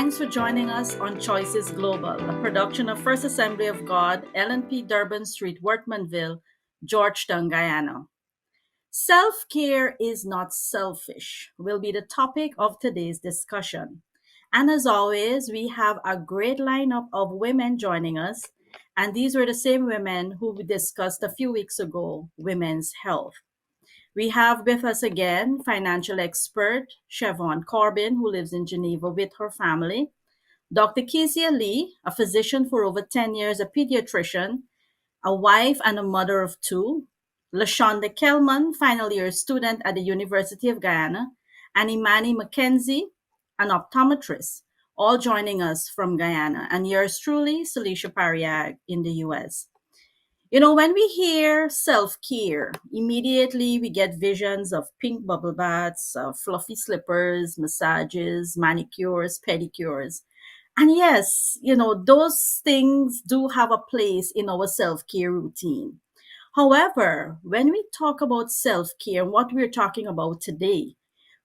Thanks for joining us on Choices Global, a production of First Assembly of God, LNP Durban Street, Workmanville, Georgetown, Guyana. Self care is not selfish, will be the topic of today's discussion. And as always, we have a great lineup of women joining us. And these were the same women who we discussed a few weeks ago women's health. We have with us again financial expert Chevon Corbin, who lives in Geneva with her family. Dr. Kezia Lee, a physician for over 10 years, a pediatrician, a wife and a mother of two. LaShonda Kelman, final year student at the University of Guyana. And Imani McKenzie, an optometrist, all joining us from Guyana. And yours truly, Celicia Pariag in the US. You know, when we hear self care, immediately we get visions of pink bubble baths, fluffy slippers, massages, manicures, pedicures. And yes, those things do have a place in our self care routine. However, when we talk about self care, what we're talking about today,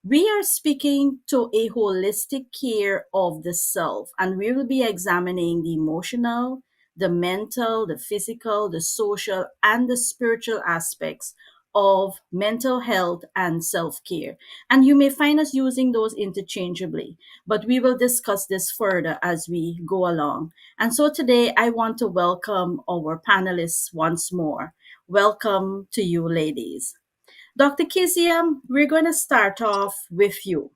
we are speaking to a holistic care of the self, and we will be examining the emotional, the mental, the physical, the social, and the spiritual aspects of mental health and self care. And you may find us using those interchangeably, but we will discuss this further as we go along. And so today, I want to welcome our panelists once more. Welcome to you, ladies. Dr. Kiziam, we're going to start off with you.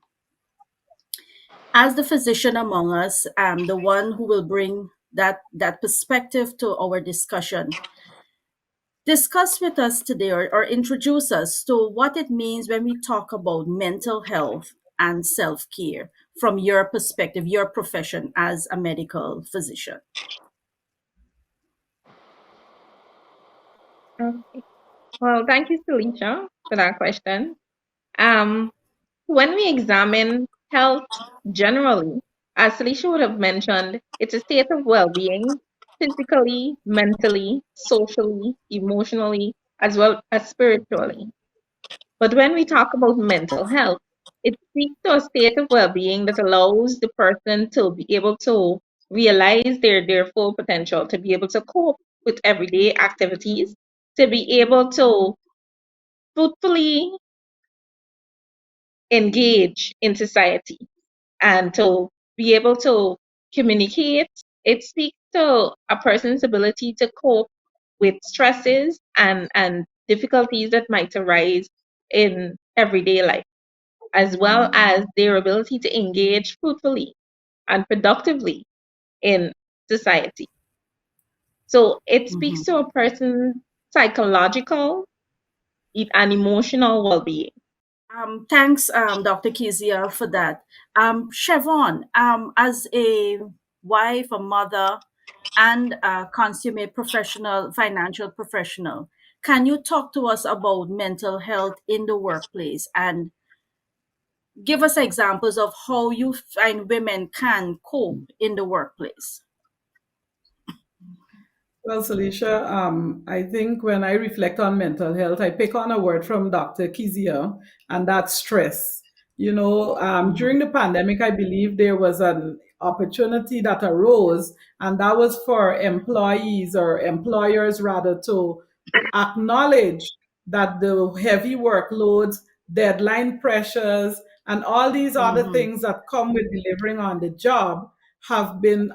As the physician among us, the one who will bring that perspective to our discussion. Discuss with us today or introduce us to what it means when we talk about mental health and self care from your perspective, your profession as a medical physician. Okay. Well, thank you, Felicia, for that question. Um, when we examine health generally, as Felicia would have mentioned, it's a state of well-being, physically, mentally, socially, emotionally, as well as spiritually. But when we talk about mental health, it speaks to a state of well-being that allows the person to be able to realize their full potential, to be able to cope with everyday activities, to be able to fruitfully engage in society and to be able to communicate. It speaks to a person's ability to cope with stresses and difficulties that might arise in everyday life, as well as their ability to engage fruitfully and productively in society. So it speaks Mhm. to a person's psychological and emotional well-being. Thanks, Dr. Kizia, for that. Chevon, as a wife, a mother, and a consummate professional, financial professional, can you talk to us about mental health in the workplace and give us examples of how you find women can cope in the workplace? Well, Celicia, I think when I reflect on mental health, I pick on a word from Dr. Kizia, and that's stress. During Mhm. the pandemic, I believe there was an opportunity that arose, and that was for employees or employers rather to acknowledge that the heavy workloads, deadline pressures, and all these other Mhm. things that come with delivering on the job have been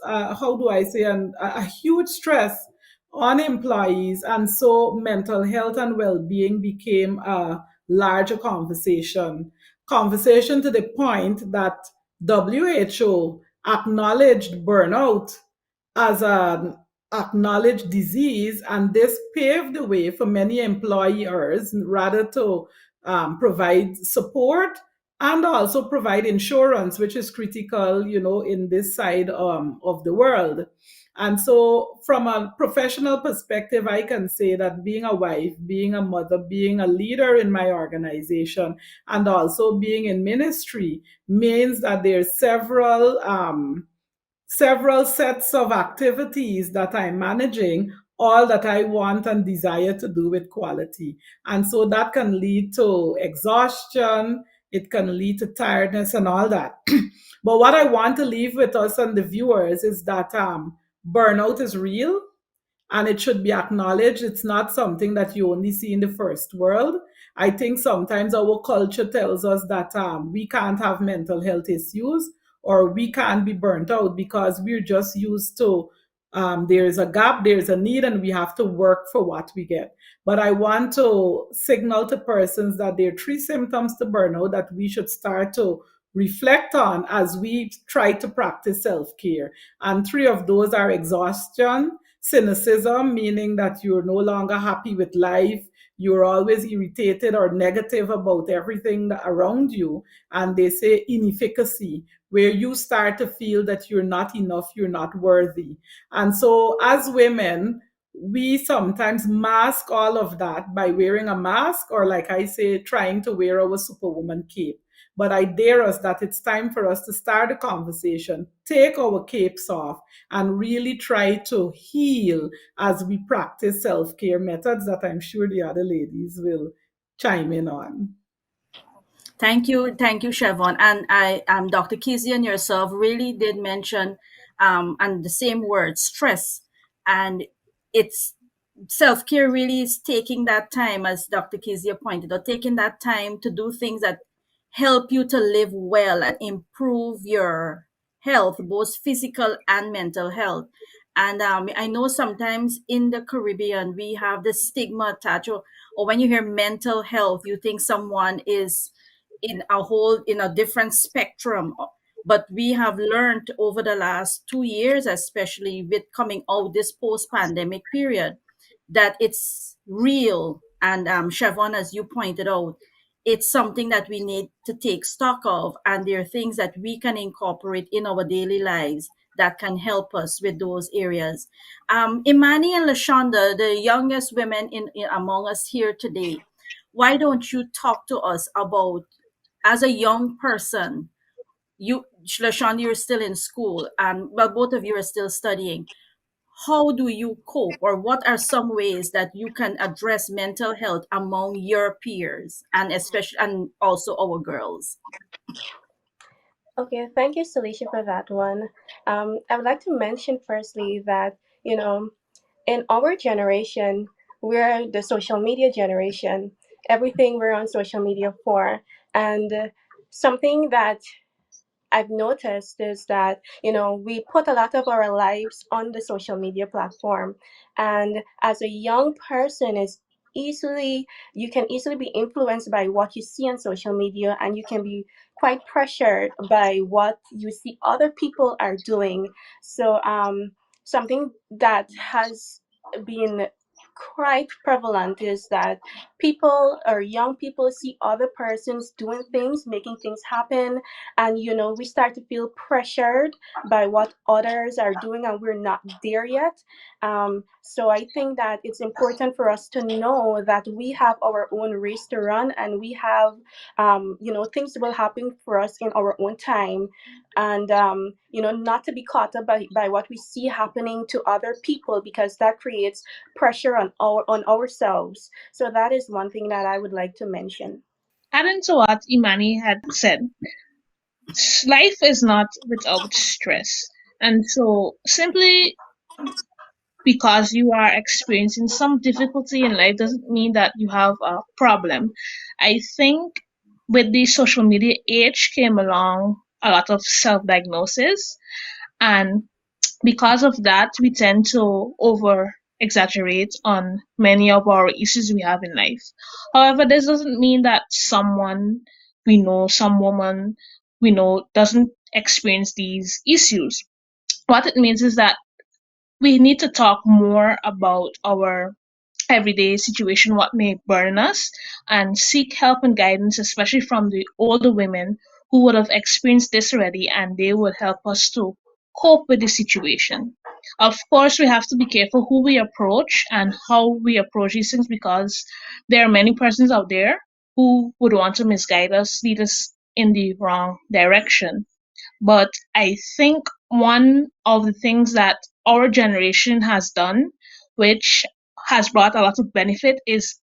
how do I say, a huge stress on employees. And so mental health and well-being became a larger conversation to the point that WHO acknowledged burnout as an acknowledged disease, and this paved the way for many employers rather to provide support and also provide insurance, which is critical, in this side of the world. And so, from a professional perspective, I can say that being a wife, being a mother, being a leader in my organization, and also being in ministry means that there's several sets of activities that I'm managing, all that I want and desire to do with quality. And so that can lead to exhaustion, it can lead to tiredness and all that. But what I want to leave with us and the viewers is that burnout is real and it should be acknowledged. It's not something that you only see in the first world. I think sometimes our culture tells us that we can't have mental health issues or we can't be burnt out because we're just used to there's a gap, there's a need, and we have to work for what we get. But I want to signal to persons that there are three symptoms to burnout that we should start to reflect on as we try to practice self care. And three of those are exhaustion, cynicism, meaning that you're no longer happy with life, you're always irritated or negative about everything around you, and they say inefficacy, where you start to feel that you're not enough, you're not worthy. And so as women, we sometimes mask all of that by wearing a mask, or like I say, trying to wear our superwoman cape. But I dare us that it's time for us to start a conversation, take our capes off, and really try to heal as we practice self care methods that I'm sure the other ladies will chime in on. Thank you, Chevon. And Dr. Kizzy and yourself really did mention and the same word, stress, and it's self care really is taking that time, as Dr. Kizia pointed out, taking that time to do things that help you to live well and improve your health, both physical and mental health. And I know sometimes in the Caribbean, we have this stigma attached, or when you hear mental health, you think someone is in a different spectrum. But we have learned over the last 2 years, especially with coming out this post-pandemic period, that it's real. And Chevon, as you pointed out, it's something that we need to take stock of, and there are things that we can incorporate in our daily lives that can help us with those areas. Imani and Lashonda, the youngest women in among us here today, why don't you talk to us about, as a young person, you, Lashonda, you're still in school, and well, both of you are still studying. How do you cope, or what are some ways that you can address mental health among your peers, and especially and also our girls? Okay, thank you, Salisha, for that one. I would like to mention firstly that, you know, in our generation, we're the social media generation. Everything we're on social media for. And something that I've noticed is that, we put a lot of our lives on the social media platform. And as a young person is easily you can easily be influenced by what you see on social media, and you can be quite pressured by what you see other people are doing. So something that has been quite prevalent is that people or young people see other persons doing things, making things happen, and we start to feel pressured by what others are doing, and we're not there yet. So I think that it's important for us to know that we have our own race to run, and we have things will happen for us in our own time, and not to be caught up by what we see happening to other people, because that creates pressure on ourselves. So that is one thing that I would like to mention. Adding to what Imani had said, life is not without stress. And so simply because you are experiencing some difficulty in life doesn't mean that you have a problem. I think with the social media age came along a lot of self-diagnosis, and because of that, we tend to over exaggerate on many of our issues we have in life. However, this doesn't mean that someone we know, some woman we know, doesn't experience these issues. What it means is that we need to talk more about our everyday situation, what may burn us, and seek help and guidance, especially from the older women who would have experienced this already, and they would help us to cope with the situation. Of course, we have to be careful who we approach and how we approach these things, because there are many persons out there who would want to misguide us, lead us in the wrong direction. But I think one of the things that our generation has done, which has brought a lot of benefit, is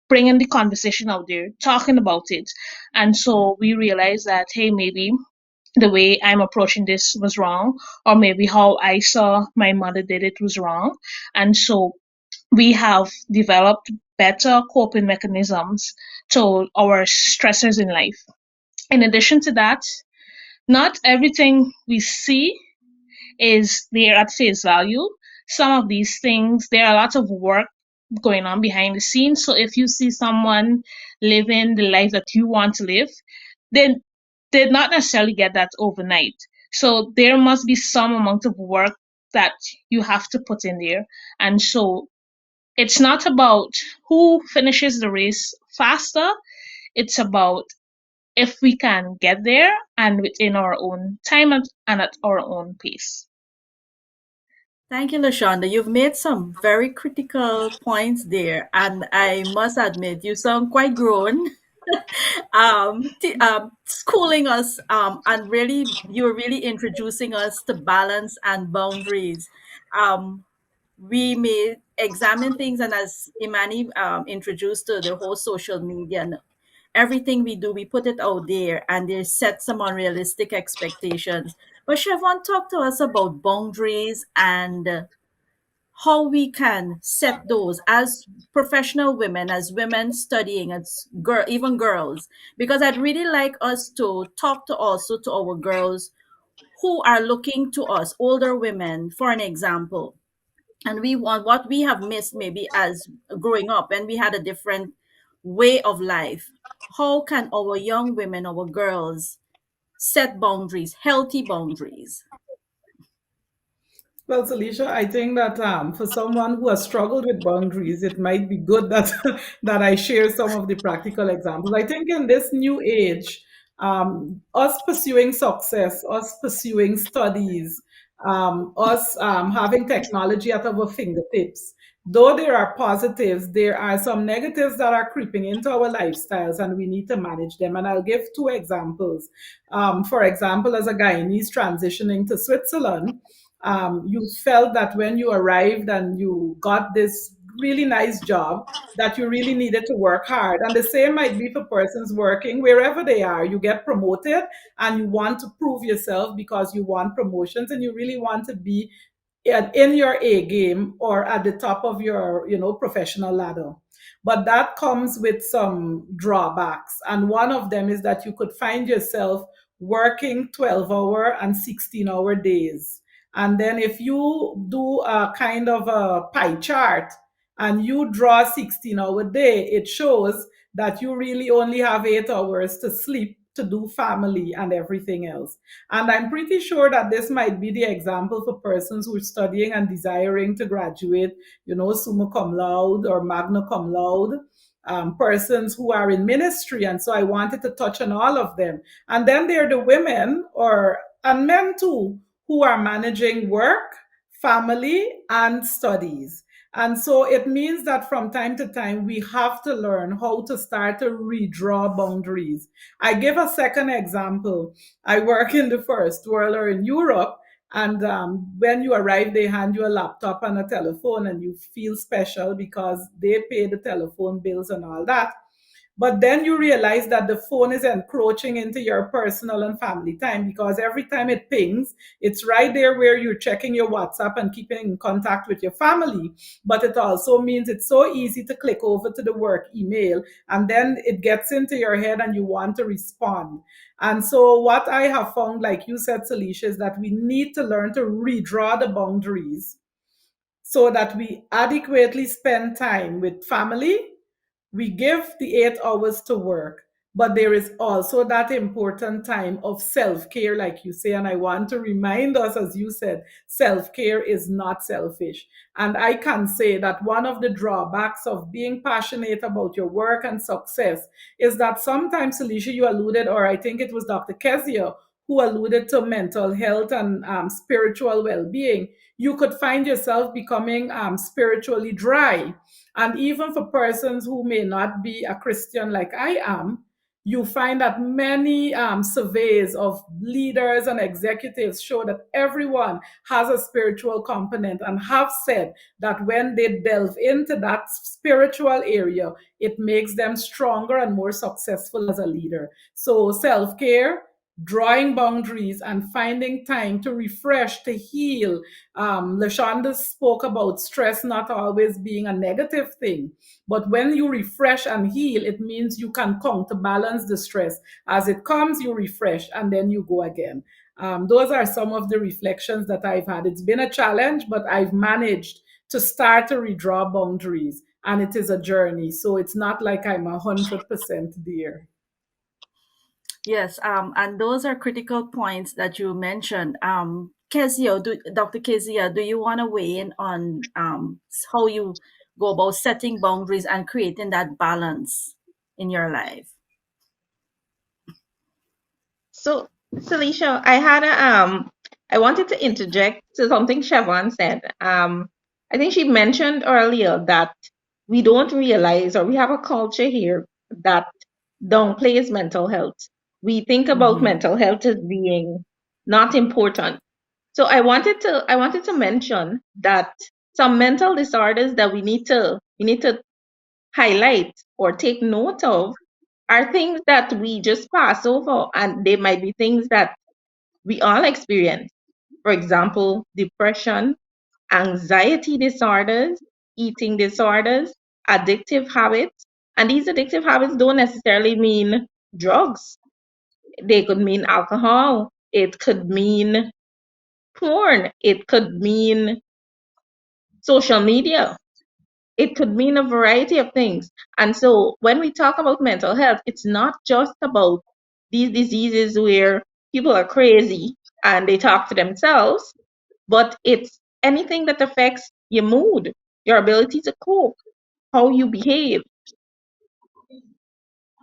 bringing the conversation out there, talking about it. And so we realize that, hey, maybe the way I'm approaching this was wrong, or maybe how I saw my mother did it was wrong. And so we have developed better coping mechanisms to our stressors in life. In addition to that, not everything we see is there at face value. Some of these things, there are lots of work going on behind the scenes. So if you see someone living the life that you want to live, then they did not necessarily get that overnight. So there must be some amount of work that you have to put in there. And so it's not about who finishes the race faster. It's about if we can get there and within our own time and at our own pace. Thank you, Lashonda. You've made some very critical points there, and I must admit, you sound quite grown. Schooling us, and really, you're really introducing us to balance and boundaries. Um, we may examine things, and as Imani introduced to the whole social media, and everything we do, we put it out there, and they set some unrealistic expectations. But Siobhan, talk to us about boundaries and how we can set those as professional women, as women studying, as girl, even girls, because I'd really like us to talk to also to our girls who are looking to us, older women, for an example, and we want what we have missed maybe as growing up when we had a different way of life. How can our young women, our girls, set boundaries, healthy boundaries? Well, Salisha, I think that for someone who has struggled with boundaries, it might be good that that I share some of the practical examples. I think in this new age, us pursuing success, us pursuing studies, us having technology at our fingertips, though there are positives, there are some negatives that are creeping into our lifestyles, and we need to manage them. And I'll give two examples. For example, as a Guyanese transitioning to Switzerland, you felt that when you arrived and you got this really nice job, that you really needed to work hard. And the same might be for persons working wherever they are. You get promoted and you want to prove yourself because you want promotions and you really want to be in your A game or at the top of your, professional ladder. But that comes with some drawbacks. And one of them is that you could find yourself working 12-hour and 16-hour days. And then if you do a kind of a pie chart and you draw a 16-hour day, it shows that you really only have 8 hours to sleep, to do family and everything else. And I'm pretty sure that this might be the example for persons who are studying and desiring to graduate, summa cum laude or magna cum laude, persons who are in ministry. And so I wanted to touch on all of them. And then there are the women and men too, who are managing work, family, and studies. And so it means that from time to time, we have to learn how to start to redraw boundaries. I give a second example. I work in the first world or in Europe, and when you arrive, they hand you a laptop and a telephone, and you feel special because they pay the telephone bills and all that. But then you realize that the phone is encroaching into your personal and family time because every time it pings, it's right there where you're checking your WhatsApp and keeping in contact with your family. But it also means it's so easy to click over to the work email and then it gets into your head and you want to respond. And so, what I have found, like you said, Salisha, is that we need to learn to redraw the boundaries so that we adequately spend time with family. We give the 8 hours to work, but there is also that important time of self care, like you say. And I want to remind us, as you said, self care is not selfish. And I can say that one of the drawbacks of being passionate about your work and success is that sometimes, Alicia, you alluded, or I think it was Dr. Kezia who alluded to mental health and spiritual well being. You could find yourself becoming spiritually dry, and even for persons who may not be a Christian like I am, you find that many surveys of leaders and executives show that everyone has a spiritual component and have said that when they delve into that spiritual area, it makes them stronger and more successful as a leader. So, self care, drawing boundaries and finding time to refresh, to heal. Lashonda spoke about stress not always being a negative thing, but when you refresh and heal, it means you can counterbalance the stress. As it comes, you refresh and then you go again. Those are some of the reflections that I've had. It's been a challenge, but I've managed to start to redraw boundaries, and it is a journey. So it's not like I'm 100% there. Yes, and those are critical points that you mentioned. Dr. Kezia, do you want to weigh in on how you go about setting boundaries and creating that balance in your life? So, Celicia, I wanted to interject to something Siobhan said. I think she mentioned earlier that we don't realize, or we have a culture here that downplays mental health. We think about mental health as being not important. So I wanted to mention that some mental disorders that we need to highlight or take note of are things that we just pass over, and they might be things that we all experience. For example, depression, anxiety disorders, eating disorders, addictive habits. And these addictive habits don't necessarily mean drugs. They could mean alcohol. It could mean porn. It could mean social media. It could mean a variety of things. And so when we talk about mental health, it's not just about these diseases where people are crazy and they talk to themselves, but it's anything that affects your mood, your ability to cope, how you behave.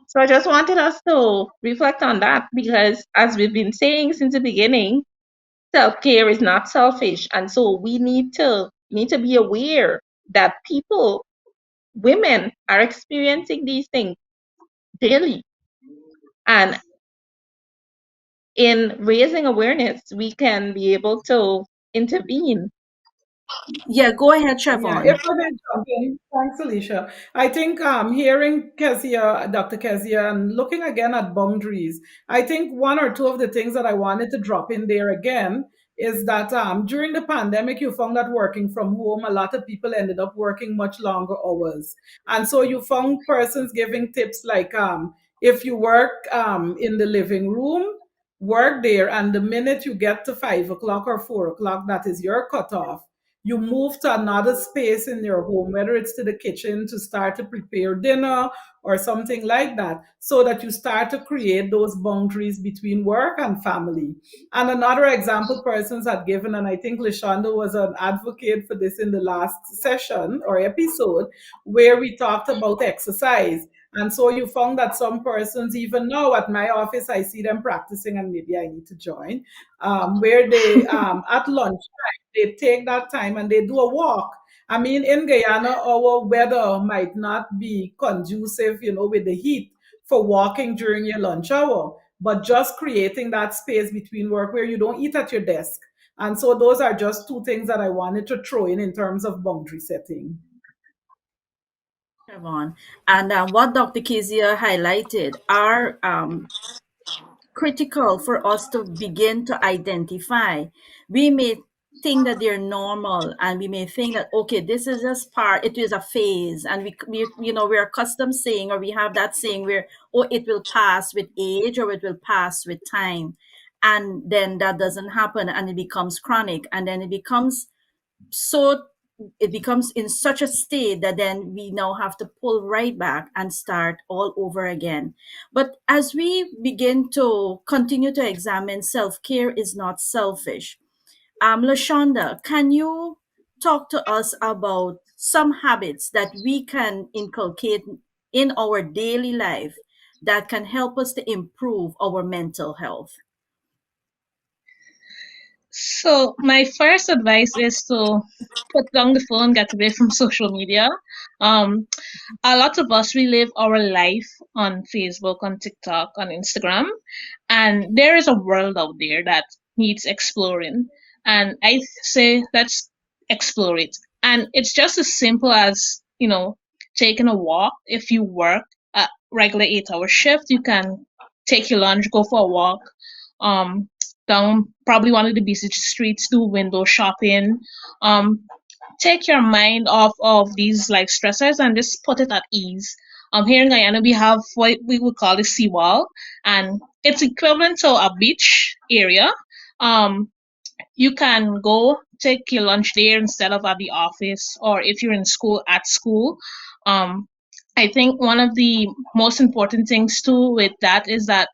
So I just wanted us to reflect on that because, as we've been saying since the beginning, self-care is not selfish. And so we need to be aware that women are experiencing these things daily. And in raising awareness, we can be able to intervene. Yeah, go ahead, Yeah, Siobhan. if I may jump in, thanks, Alicia. I think hearing Kezia, Dr. Kezia, and looking again at boundaries, I think one or two of the things that I wanted to drop in there again is that during the pandemic, you found that working from home, a lot of people ended up working much longer hours. And so you found persons giving tips like if you work in the living room, work there, and the minute you get to 5 o'clock or 4 o'clock, that is your cutoff. You move to another space in your home, whether it's to the kitchen to start to prepare dinner or something like that, so that you start to create those boundaries between work and family. And another example persons had given, and I think Lashonda was an advocate for this in the last session or episode, where we talked about exercise. And so you found that some persons, even now at my office, I see them practicing, and maybe I need to join, where they, at lunch, they take that time and they do a walk. I mean, in Guyana, our weather might not be conducive, with the heat for walking during your lunch hour, but just creating that space between work where you don't eat at your desk. And so those are just two things that I wanted to throw in terms of boundary setting. Siobhan. And what Dr. Kezia highlighted are critical for us to begin to identify. We may think that they're normal, and we may think that, okay, this is just it is a phase, and we're accustomed saying, or we have that saying where, oh, it will pass with age, or it will pass with time, and then that doesn't happen, and it becomes chronic, and then so it becomes in such a state that then we now have to pull right back and start all over again. But as we begin to continue to examine, self-care is not selfish. Lashonda, can you talk to us about some habits that we can inculcate in our daily life that can help us to improve our mental health? So my first advice is to put down the phone, get away from social media. Um, a lot of us, we live our life on Facebook, on TikTok, on Instagram, and there is a world out there that needs exploring. And I say let's explore it. And it's just as simple as, taking a walk. If you work a regular 8-hour shift, you can take your lunch, go for a walk, um, down probably one of the busy streets, do window shopping, um, take your mind off of these like stressors and just put it at ease. Here in Guyana, we have what we would call the seawall, and it's equivalent to a beach area. Um, you can go take your lunch there instead of at the office, or if you're in school, at school. Um, I think one of the most important things too with that is that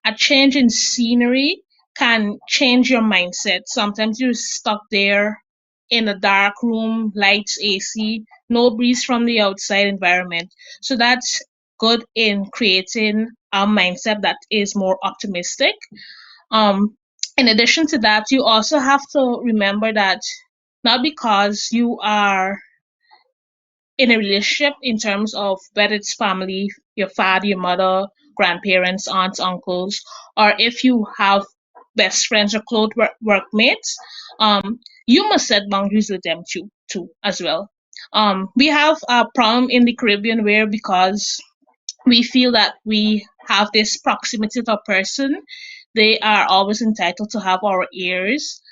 a change in scenery can change your mindset. Sometimes you're stuck there in a dark room, lights, AC, no breeze from the outside environment. So that's good in creating a mindset that is more optimistic. um, in addition to that, you also have to remember that not because you are in a relationship in terms of whether it's family, your father, your mother, grandparents, aunts, uncles, or if you have best friends or close workmates, you must set boundaries with them too as well. We have a problem in the Caribbean where because we feel that we have this proximity to a person, they are always entitled to have our ears.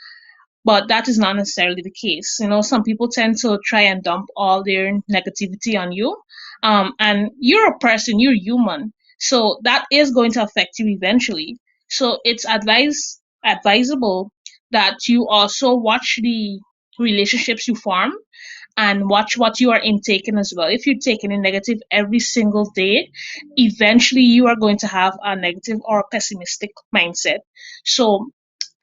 But that is not necessarily the case. You know, some people tend to try and dump all their negativity on you. And you're a person, you're human. So that is going to affect you eventually. So it's advisable that you also watch the relationships you form and watch what you are intaking as well. If you're taking a negative every single day, eventually you are going to have a negative or pessimistic mindset. So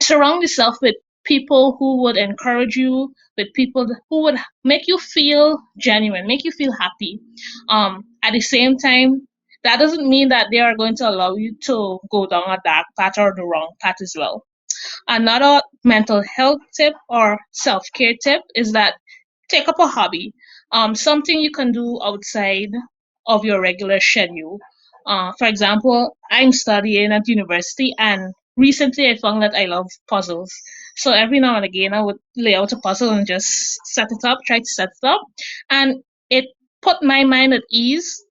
surround yourself with people who would encourage you, with people who would make you feel genuine, make you feel happy. At the same time, that doesn't mean that they are going to allow you to go down a dark path or the wrong path as well. Another mental health tip or self care tip is that take up a hobby, something you can do outside of your regular schedule. For example, I'm studying at university, and recently I found that I love puzzles. So every now and again, I would lay out a puzzle and just set it up, try to set it up, and it put my mind at ease,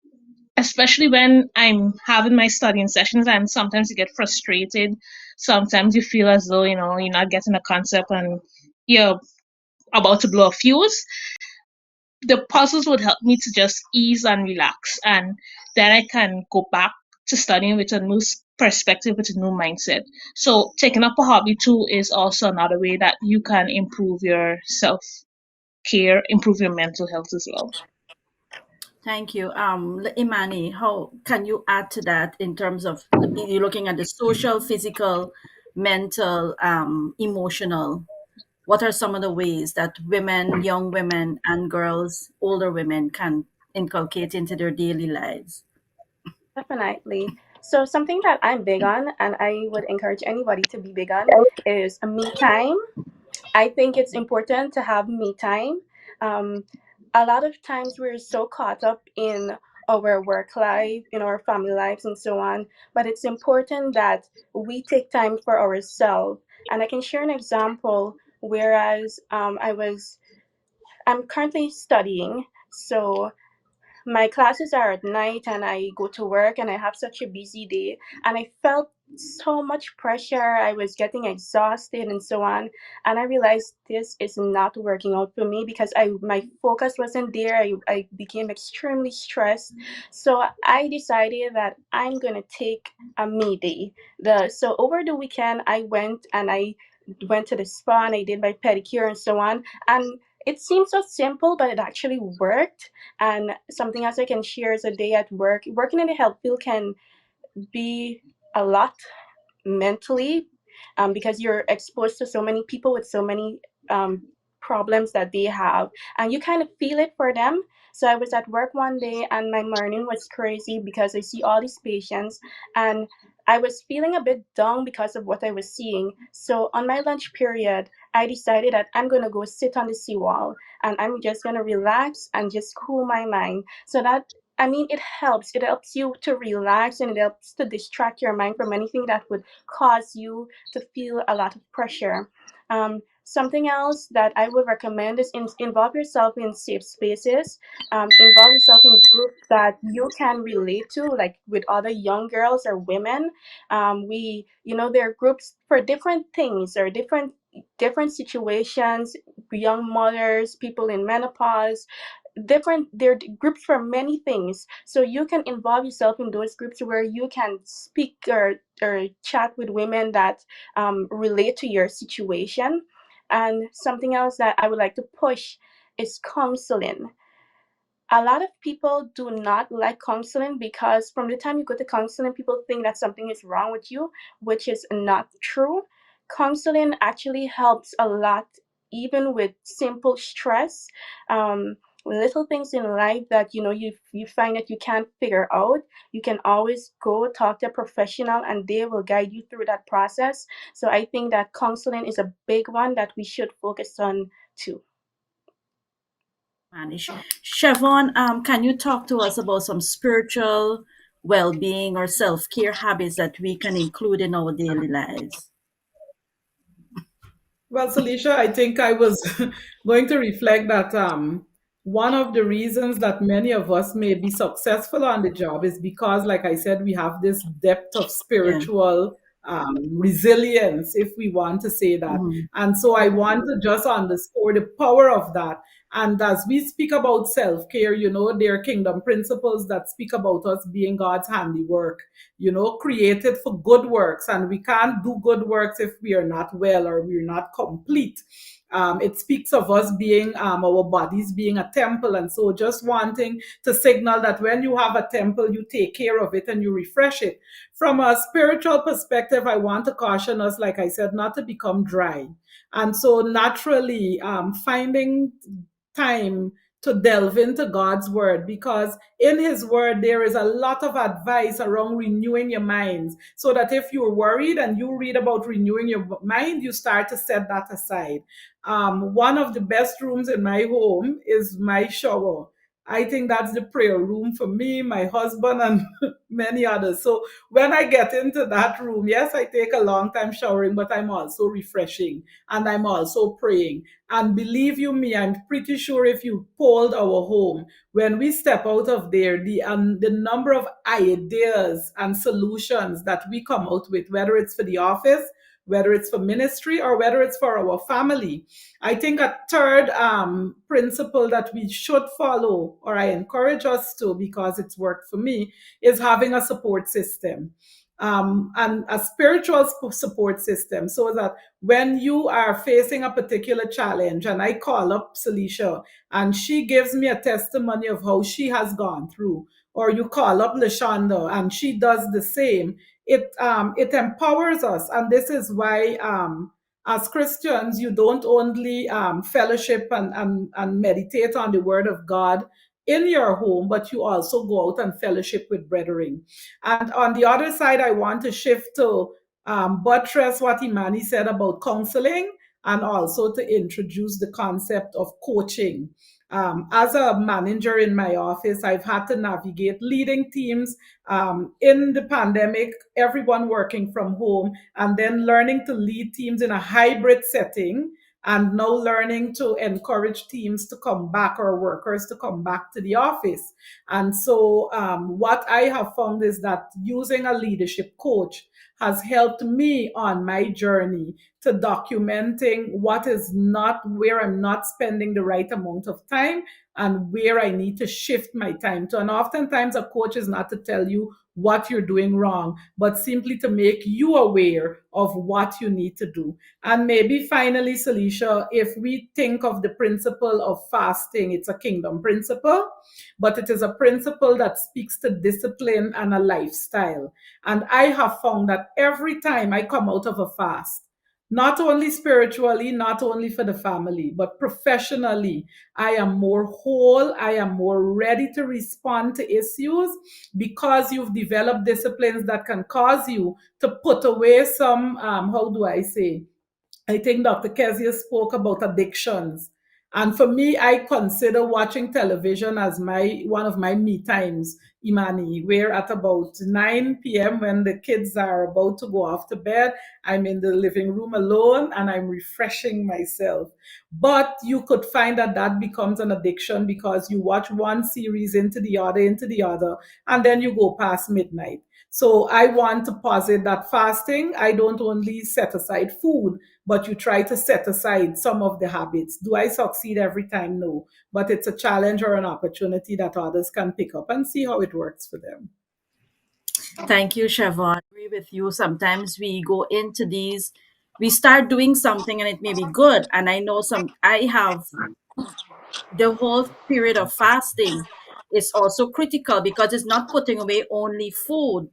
especially when I'm having my studying sessions. And sometimes you get frustrated. Sometimes you feel as though, you're not getting a concept and you're about to blow a fuse. The puzzles would help me to just ease and relax, and then I can go back to studying with a new perspective, with a new mindset. So taking up a hobby too is also another way that you can improve your self care, improve your mental health as well. Thank you. Imani, how can you add to that in terms of you looking at the social, physical, mental, emotional? What are some of the ways that women, young women, and girls, older women can inculcate into their daily lives? Definitely. So something that I'm big on, and I would encourage anybody to be big on, is me time. I think it's important to have me time. Um, a lot of times we're so caught up in our work life, in our family lives, and so on. But it's important that we take time for ourselves. And I can share an example. Whereas I'm currently studying, so my classes are at night and I go to work and I have such a busy day and I felt so much pressure. I was getting exhausted and so on. And I realized this is not working out for me because my focus wasn't there. I became extremely stressed. So I decided that I'm gonna take a me day. So over the weekend I went to the spa and I did my pedicure and so on. And it seems so simple, but it actually worked. And something else I can share is a day at work. Working in the health field can be a lot mentally, because you're exposed to so many people with so many problems that they have, and you kind of feel it for them. So I was at work one day and my morning was crazy because I see all these patients, and I was feeling a bit down because of what I was seeing. So on my lunch period, I decided that I'm going to go sit on the seawall and I'm just going to relax and just cool my mind. So that, I mean, it helps. It helps you to relax and it helps to distract your mind from anything that would cause you to feel a lot of pressure. Something else that I would recommend is involve yourself in safe spaces. Involve yourself in groups that you can relate to, like with other young girls or women. There are groups for different things or different situations. Young mothers, people in menopause, there are groups for many things, so you can involve yourself in those groups where you can speak or chat with women that relate to your situation. And something else that I would like to push is counseling. A lot of people do not like counseling because from the time you go to counseling, people think that something is wrong with you, which is not true. Counseling actually helps a lot, even with simple stress, um, little things in life that you find that you can't figure out. You can always go talk to a professional, and they will guide you through that process. So I think that counseling is a big one that we should focus on too. Manish. Siobhan, can you talk to us about some spiritual well-being or self-care habits that we can include in our daily lives? Well, Salisha, I think I was going to reflect that one of the reasons that many of us may be successful on the job is because, like I said, we have this depth of Yeah. spiritual resilience, if we want to say that. Mhm. And so I want to just underscore the power of that. And as we speak about self care, there are kingdom principles that speak about us being God's handiwork, created for good works. And we can't do good works if we are not well or we're not complete. It speaks of us being our bodies being a temple. And so just wanting to signal that when you have a temple, you take care of it and you refresh it. From a spiritual perspective, I want to caution us, like I said, not to become dry. And so naturally, finding time to delve into God's word, because in his word there is a lot of advice around renewing your minds, so that if you're worried and you read about renewing your mind, you start to set that aside. One of the best rooms in my home is my shower. I think that's the prayer room for me, my husband, and many others. So when I get into that room, yes, I take a long time showering, but I'm also refreshing and I'm also praying. And believe you me, I'm pretty sure if you polled our home, when we step out of there, the number of ideas and solutions that we come out with, whether it's for the office, whether it's for ministry, or whether it's for our family. I think a third principle that we should follow, or I encourage us to because it's worked for me, is having a support system. And a spiritual support system, so that when you are facing a particular challenge, and I call up Salisha and she gives me a testimony of how she has gone through, or you call up Lashonda and she does the same, it empowers us. And this is why as Christians, you don't only fellowship and meditate on the word of God in your home, but you also go out and fellowship with brethren. And on the other side, I want to shift to buttress what Imani said about counseling, and also to introduce the concept of coaching. As a manager in my office, I've had to navigate leading teams in the pandemic, everyone working from home, and then learning to lead teams in a hybrid setting, and now learning to encourage teams to come back, or workers to come back to the office. And so, what I have found is that using a leadership coach has helped me on my journey to documenting what is not, where I'm not spending the right amount of time, and where I need to shift my time to. And oftentimes, a coach is not to tell you what you're doing wrong, but simply to make you aware of what you need to do. And maybe finally, Salisha, if we think of the principle of fasting, it's a kingdom principle, but it is a principle that speaks to discipline and a lifestyle. And I have found that every time I come out of a fast, not only spiritually, not only for the family, but professionally, I am more whole, I am more ready to respond to issues, because you've developed disciplines that can cause you to put away some, how do I say? I think Dr. Kezia spoke about addictions. And for me, I consider watching television as my one of my me times, Imani, where at about 9 p.m. when the kids are about to go off to bed, I'm in the living room alone and I'm refreshing myself. But you could find that that becomes an addiction because you watch one series into the other, and then you go past midnight. So I want to posit that fasting, I don't only set aside food, but you try to set aside some of the habits. Do I succeed every time? No. But it's a challenge or an opportunity that others can pick up and see how it works for them. Thank you, Siobhan. I agree with you. Sometimes we go into these, we start doing something and it may be good. And I know I have the whole period of fasting is also critical because it's not putting away only food,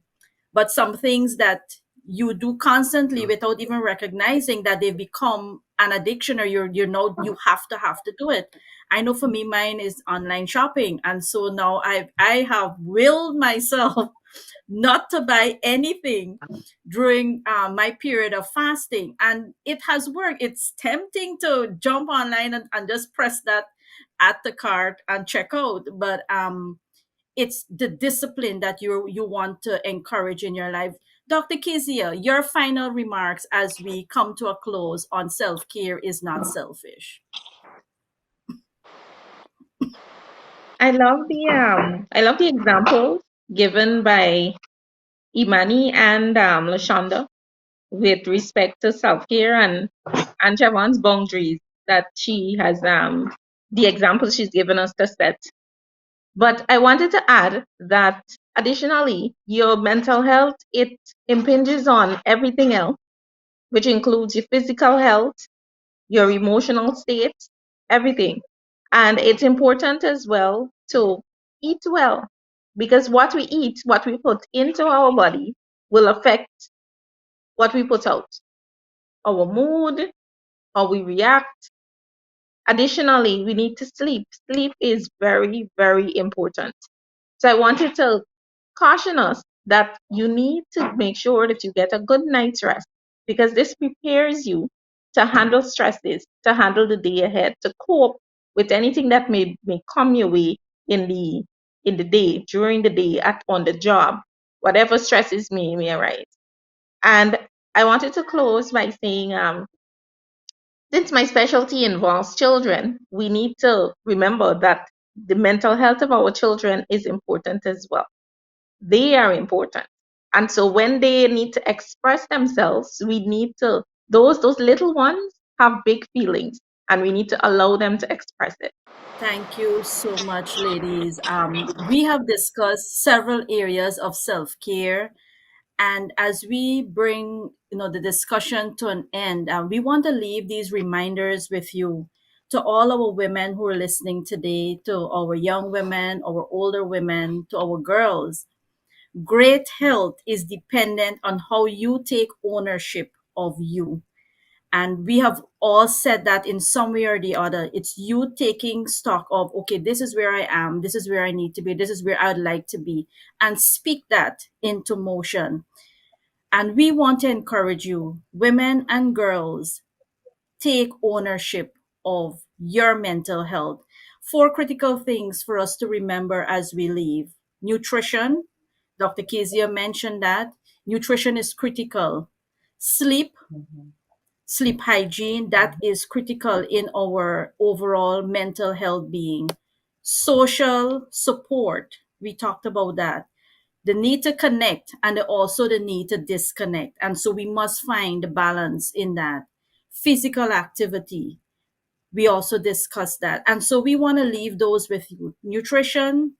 but some things that you do constantly without even recognizing that they become an addiction, or you know you have to do it. I know for me mine is online shopping, and so now I have willed myself not to buy anything during my period of fasting, and it has worked. It's tempting to jump online and just press that at the cart and check out, but it's the discipline that you want to encourage in your life. Dr. Kizia, your final remarks as we come to a close on self-care is not selfish. I love the examples given by Imani and Lashonda with respect to self-care and Javon's boundaries that she has the examples she's given us to set. But I wanted to add that additionally, your mental health, it impinges on everything else, which includes your physical health, your emotional state, everything. And it's important as well to eat well, because what we eat, what we put into our body, will affect what we put out, our mood, how we react. Additionally, we need to sleep. Sleep is very, very important. So I wanted to caution us that you need to make sure that you get a good night's rest, because this prepares you to handle stresses, to handle the day ahead, to cope with anything that may come your way in the day, during the day, on the job, whatever stresses may arise. And I wanted to close by saying, since my specialty involves children, we need to remember that the mental health of our children is important as well. They are important. And so when they need to express themselves, we need to, those little ones have big feelings and we need to allow them to express it. Thank you so much, ladies. We have discussed several areas of self-care, and as we bring the discussion to an end, we want to leave these reminders with you, to all our women who are listening today, to our young women, our older women, to our girls. Great health is dependent on how you take ownership of you. And we have all said that in some way or the other. It's you taking stock of, okay, this is where I am, this is where I need to be, this is where I'd like to be, and speak that into motion. And we want to encourage you, women and girls, take ownership of your mental health. Four critical things for us to remember as we leave: nutrition. Dr. Kezia mentioned that. Nutrition is critical. Sleep, sleep hygiene, that is critical in our overall mental health being. Social support, we talked about that. The need to connect and also the need to disconnect. And so we must find the balance in that. Physical activity, we also discussed that. And so we want to leave those with you: nutrition,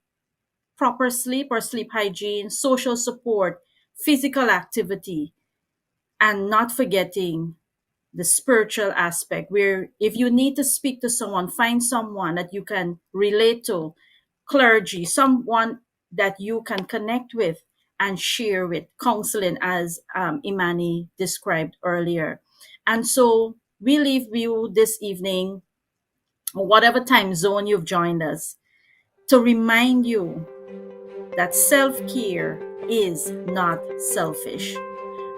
proper sleep or sleep hygiene, social support, physical activity, and not forgetting the spiritual aspect, where if you need to speak to someone, find someone that you can relate to, clergy, someone that you can connect with and share with, counseling, as Imani described earlier. And so we leave you this evening, or whatever time zone you've joined us, to remind you that self-care is not selfish.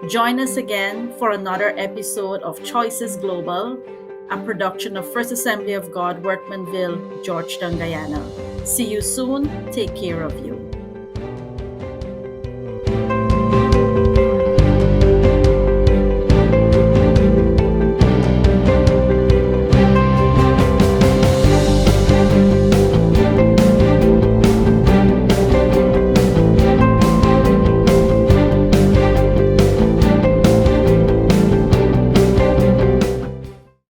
Join us again for another episode of Choices Global. a production of First Assembly of God, Workmanville, Georgetown, Guyana. See you soon. Take care of you.